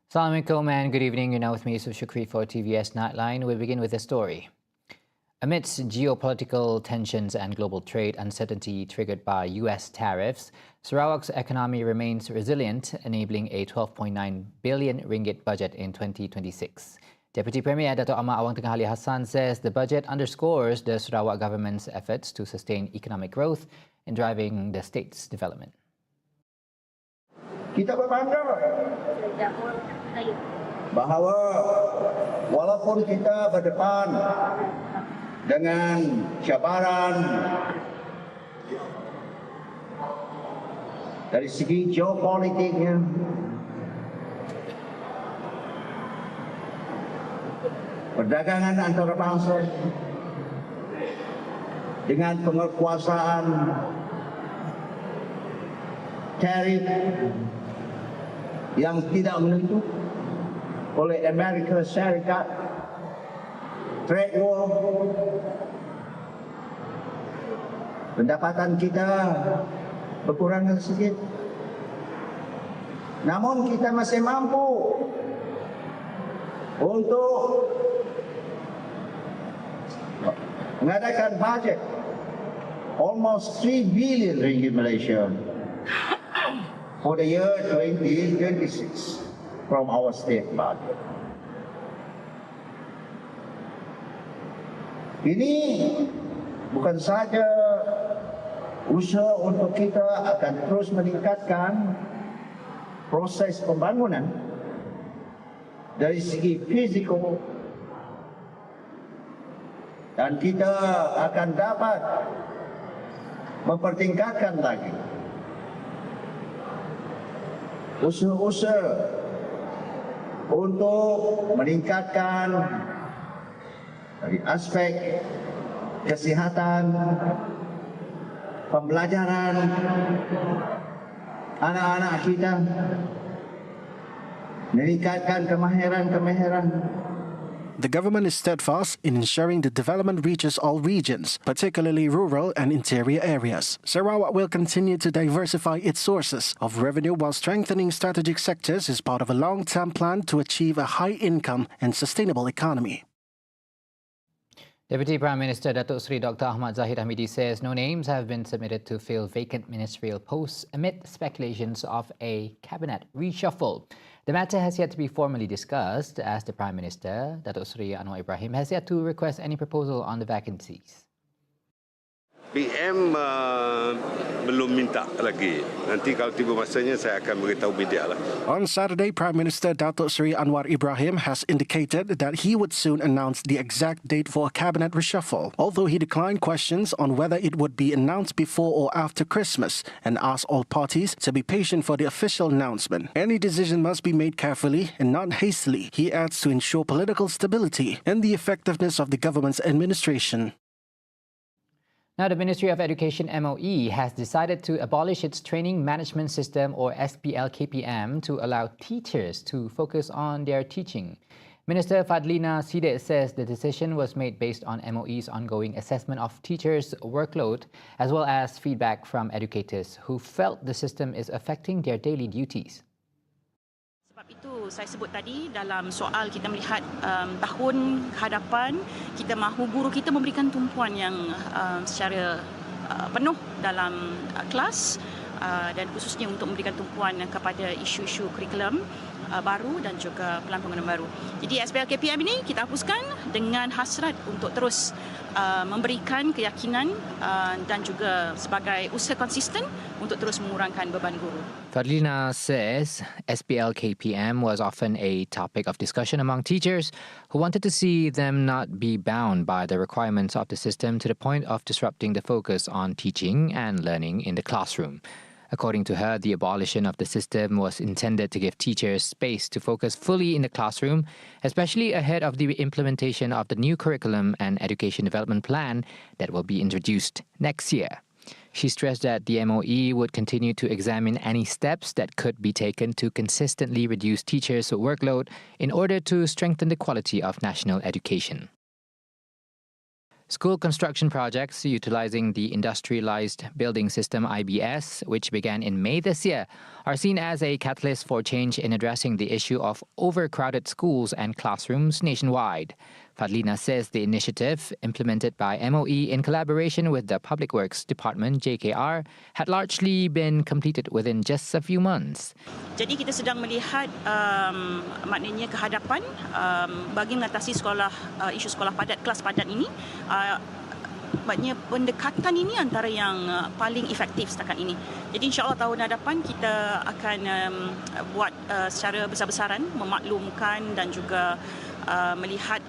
Assalamualaikum and good evening. You're now with me, Yusuf Shukri for TVS Nightline. We'll begin with the story. Amidst geopolitical tensions and global trade uncertainty triggered by US tariffs, Sarawak's economy remains resilient, enabling a 12.9 billion ringgit budget in 2026. Deputy Premier Dato' Ahmad Awang Tengah Ali Hassan says the budget underscores the Sarawak government's efforts to sustain economic growth and driving the state's development. Kita berbangga bahawa walaupun kita berdepan dengan cabaran dari segi geopolitiknya, perdagangan antarabangsa dengan penguasaan tarif yang tidak menentu oleh Amerika Serikat, trade war, pendapatan kita berkurang sedikit. Namun kita masih mampu untuk mengadakan budget almost 3 billion ringgit Malaysia for the year 2026 from our state budget. Ini bukan saja usaha untuk kita akan terus meningkatkan proses pembangunan dari segi fizikal, dan kita akan dapat mempertingkatkan lagi usaha-usaha untuk meningkatkan dari aspek kesihatan, pembelajaran anak-anak kita, meningkatkan kemahiran. The government is steadfast in ensuring the development reaches all regions, particularly rural and interior areas. Sarawak will continue to diversify its sources of revenue while strengthening strategic sectors as part of a long-term plan to achieve a high-income and sustainable economy. Deputy Prime Minister Datuk Seri Dr. Ahmad Zahid Hamidi says no names have been submitted to fill vacant ministerial posts amid speculations of a cabinet reshuffle. The matter has yet to be formally discussed as the Prime Minister, Datuk Seri Anwar Ibrahim, has yet to request any proposal on the vacancies. PM belum minta lagi. Nanti kalau tiba masanya saya akan beritahu media lah. On Saturday, Prime Minister Datuk Seri Anwar Ibrahim has indicated that he would soon announce the exact date for a cabinet reshuffle, although he declined questions on whether it would be announced before or after Christmas and asked all parties to be patient for the official announcement. Any decision must be made carefully and not hastily, he adds, to ensure political stability and the effectiveness of the government's administration. Now, the Ministry of Education MOE has decided to abolish its Training Management System or SPL-KPM to allow teachers to focus on their teaching. Minister Fadlina Sidek says the decision was made based on MOE's ongoing assessment of teachers' workload as well as feedback from educators who felt the system is affecting their daily duties. Sebab itu saya sebut tadi dalam soal kita melihat tahun hadapan, kita mahu guru kita memberikan tumpuan yang secara penuh dalam kelas dan khususnya untuk memberikan tumpuan kepada isu-isu kurikulum baru dan juga pelan pembangunan baru. Jadi SPL-KPM ini kita hapuskan dengan hasrat untuk terus memberikan keyakinan dan juga sebagai usaha konsisten untuk terus mengurangkan beban guru. Fadlina says SPL-KPM was often a topic of discussion among teachers who wanted to see them not be bound by the requirements of the system to the point of disrupting the focus on teaching and learning in the classroom. According to her, the abolition of the system was intended to give teachers space to focus fully in the classroom, especially ahead of the implementation of the new curriculum and education development plan that will be introduced next year. She stressed that the MOE would continue to examine any steps that could be taken to consistently reduce teachers' workload in order to strengthen the quality of national education. School construction projects utilizing the Industrialized Building System IBS, which began in May this year, are seen as a catalyst for change in addressing the issue of overcrowded schools and classrooms nationwide. Fadlina says the initiative, implemented by MOE in collaboration with the Public Works Department JKR, had largely been completed within just a few months. Jadi kita sedang melihat maknanya kehadapan bagi mengatasi isu sekolah padat, kelas padat ini. Maknanya pendekatan ini antara yang paling efektif setakat ini. Jadi insya-Allah tahun hadapan kita akan buat secara besar-besaran memaklumkan dan juga melihat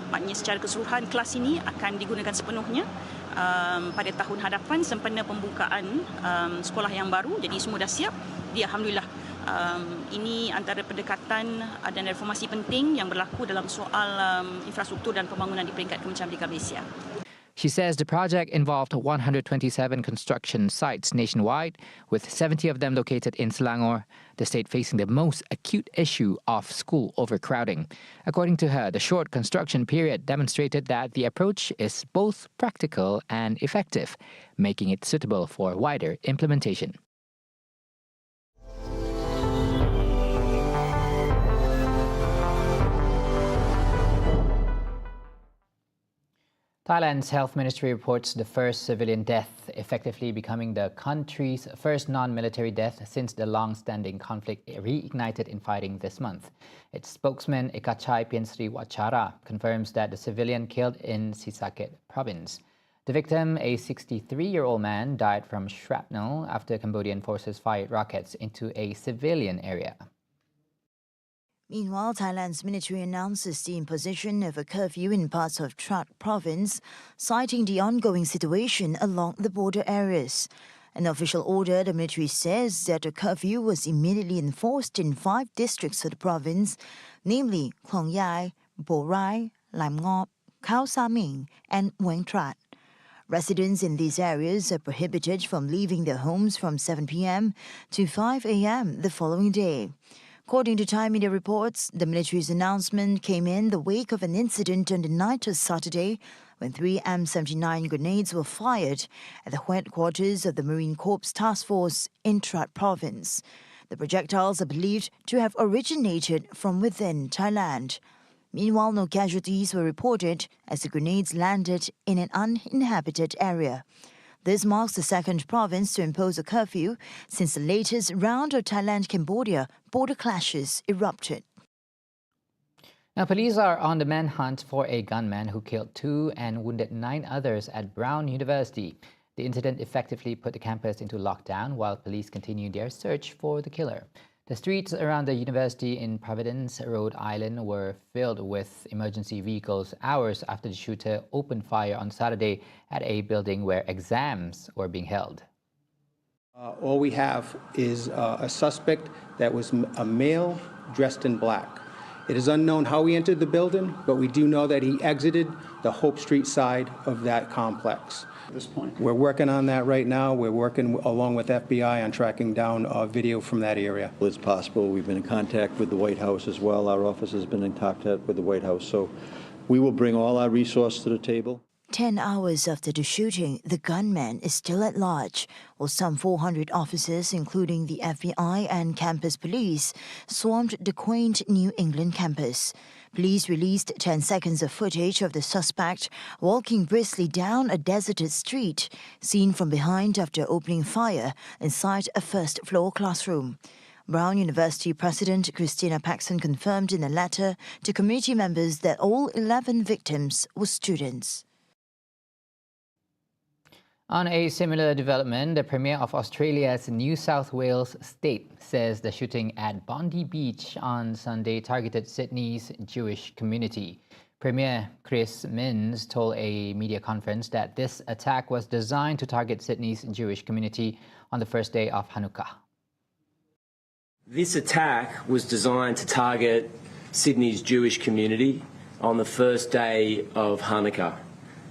maknanya secara keseluruhan kelas ini akan digunakan sepenuhnya pada tahun hadapan sempena pembukaan sekolah yang baru. Jadi semua dah siap. Alhamdulillah. Ini antara pendekatan dan reformasi penting yang berlaku dalam soal infrastruktur dan pembangunan di peringkat Kementerian Pendidikan Malaysia. She says the project involved 127 construction sites nationwide, with 70 of them located in Selangor, the state facing the most acute issue of school overcrowding. According to her, the short construction period demonstrated that the approach is both practical and effective, making it suitable for wider implementation. Thailand's health ministry reports the first civilian death, effectively becoming the country's first non-military death since the long-standing conflict reignited in fighting this month. Its spokesman Ekachai Piensri Wachara confirms that the civilian killed in Sisaket province. The victim, a 63-year-old man, died from shrapnel after Cambodian forces fired rockets into a civilian area. Meanwhile, Thailand's military announces the imposition of a curfew in parts of Trat province, citing the ongoing situation along the border areas. An official order, the military says that a curfew was immediately enforced in 5 districts of the province, namely Klong Yai, Bo Rai, Lam Ngop, Khao Saming, and Muang Trat. Residents in these areas are prohibited from leaving their homes from 7 p.m. to 5 a.m. the following day. According to Thai media reports, the military's announcement came in the wake of an incident on the night of Saturday when 3 M79 grenades were fired at the headquarters of the Marine Corps Task Force in Trat province. The projectiles are believed to have originated from within Thailand. Meanwhile, no casualties were reported as the grenades landed in an uninhabited area. This marks the second province to impose a curfew since the latest round of Thailand-Cambodia border clashes erupted. Now, police are on the manhunt for a gunman who killed 2 and wounded 9 others at Brown University. The incident effectively put the campus into lockdown while police continue their search for the killer. The streets around the university in Providence, Rhode Island were filled with emergency vehicles hours after the shooter opened fire on Saturday at a building where exams were being held. All we have is a suspect that was a male dressed in black. It is unknown how he entered the building, but we do know that he exited the Hope Street side of that complex. At this point, we're working on that right now. We're working along with FBI on tracking down video from that area. It's possible. We've been in contact with the White House as well. Our office has been in contact with the White House. So we will bring all our resources to the table. 10 hours after the shooting, the gunman is still at large, while some 400 officers, including the FBI and campus police, swarmed the quaint New England campus. Police released 10 seconds of footage of the suspect walking briskly down a deserted street, seen from behind after opening fire inside a first-floor classroom. Brown University President Christina Paxson confirmed in a letter to community members that all 11 victims were students. On a similar development, the Premier of Australia's New South Wales state says the shooting at Bondi Beach on Sunday targeted Sydney's Jewish community. Premier Chris Minns told a media conference that this attack was designed to target Sydney's Jewish community on the first day of Hanukkah. This attack was designed to target Sydney's Jewish community on the first day of Hanukkah.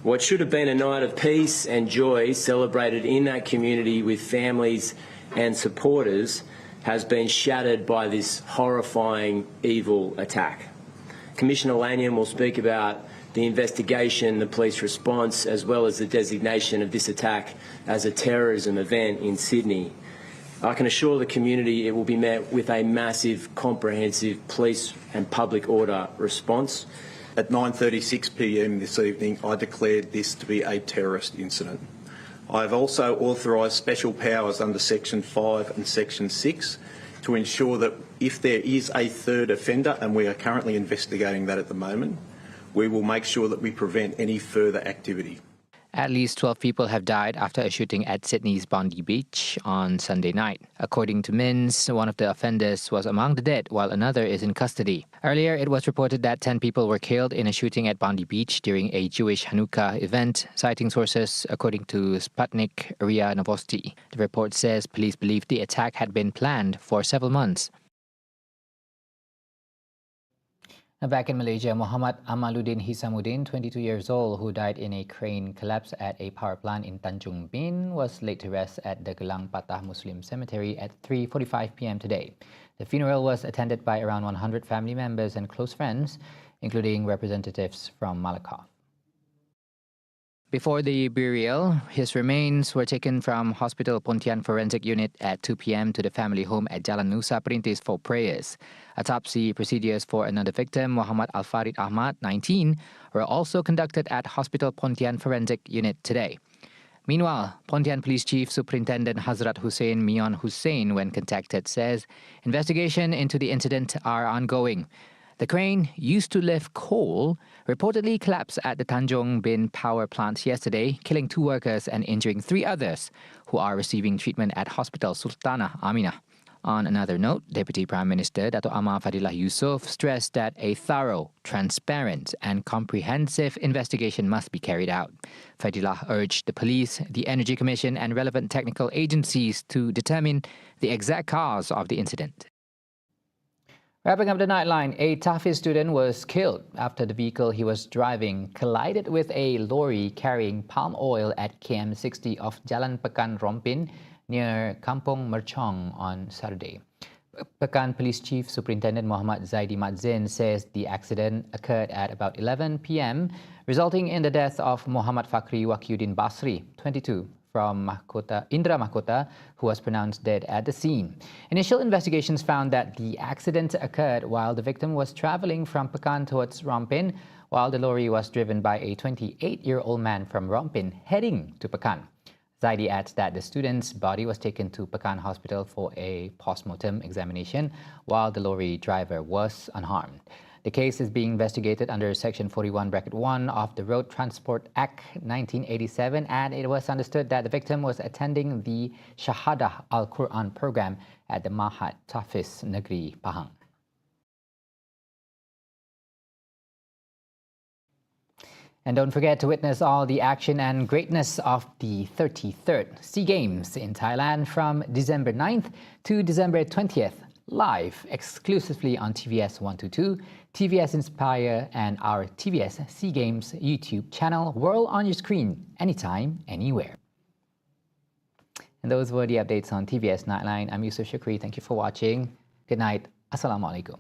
What should have been a night of peace and joy celebrated in that community with families and supporters has been shattered by this horrifying, evil attack. Commissioner Lanyon will speak about the investigation, the police response, as well as the designation of this attack as a terrorism event in Sydney. I can assure the community it will be met with a massive, comprehensive police and public order response. At 9:36 p.m. this evening, I declared this to be a terrorist incident. I have also authorised special powers under Section 5 and Section 6 to ensure that if there is a third offender, and we are currently investigating that at the moment, we will make sure that we prevent any further activity. At least 12 people have died after a shooting at Sydney's Bondi Beach on Sunday night. According to Mins, one of the offenders was among the dead while another is in custody. Earlier, it was reported that 10 people were killed in a shooting at Bondi Beach during a Jewish Hanukkah event, citing sources according to Sputnik RIA Novosti. The report says police believe the attack had been planned for several months. Now back in Malaysia, Muhammad Amaluddin Hisamuddin, 22 years old, who died in a crane collapse at a power plant in Tanjung Bin, was laid to rest at the Gelang Patah Muslim Cemetery at 3:45 p.m. today. The funeral was attended by around 100 family members and close friends, including representatives from Malacca. Before the burial, his remains were taken from Hospital Pontian Forensic Unit at 2 p.m. to the family home at Jalan Nusa Perintis for prayers. Autopsy procedures for another victim, Muhammad Al-Farid Ahmad, 19, were also conducted at Hospital Pontian Forensic Unit today. Meanwhile, Pontian Police Chief Superintendent Hazrat Hussein Mion Hussein, when contacted, says investigation into the incident are ongoing. The crane, used to lift coal, reportedly collapsed at the Tanjung Bin power plant yesterday, killing 2 workers and injuring 3 others who are receiving treatment at Hospital Sultanah Aminah. On another note, Deputy Prime Minister Dato' Amar Fadilah Yusof stressed that a thorough, transparent and comprehensive investigation must be carried out. Fadilah urged the police, the Energy Commission and relevant technical agencies to determine the exact cause of the incident. Wrapping up the Nightline, a TVS student was killed after the vehicle he was driving collided with a lorry carrying palm oil at KM 60 off Jalan Pekan Rompin near Kampung Merchong on Saturday. Pekan Police Chief Superintendent Muhammad Zaidi Madzin says the accident occurred at about 11 p.m, resulting in the death of Muhammad Fakri Wakyuddin Basri, 22, from Indra Mahkota, who was pronounced dead at the scene. Initial investigations found that the accident occurred while the victim was travelling from Pekan towards Rompin, while the lorry was driven by a 28-year-old man from Rompin heading to Pekan. Zaidi adds that the student's body was taken to Pekan Hospital for a post-mortem examination, while the lorry driver was unharmed. The case is being investigated under Section 41(1) of the Road Transport Act 1987, and it was understood that the victim was attending the Shahadah Al-Quran program at the Mahat Tahfiz Negeri Pahang. And don't forget to witness all the action and greatness of the 33rd SEA Games in Thailand from December 9th to December 20th. Live exclusively on TVS 122, TVS Inspire and our TVS SEA Games YouTube channel, world on your screen, anytime, anywhere. And those were the updates on TVS Nightline. I'm Yusuf Shukri. Thank you for watching. Good night. Assalamualaikum.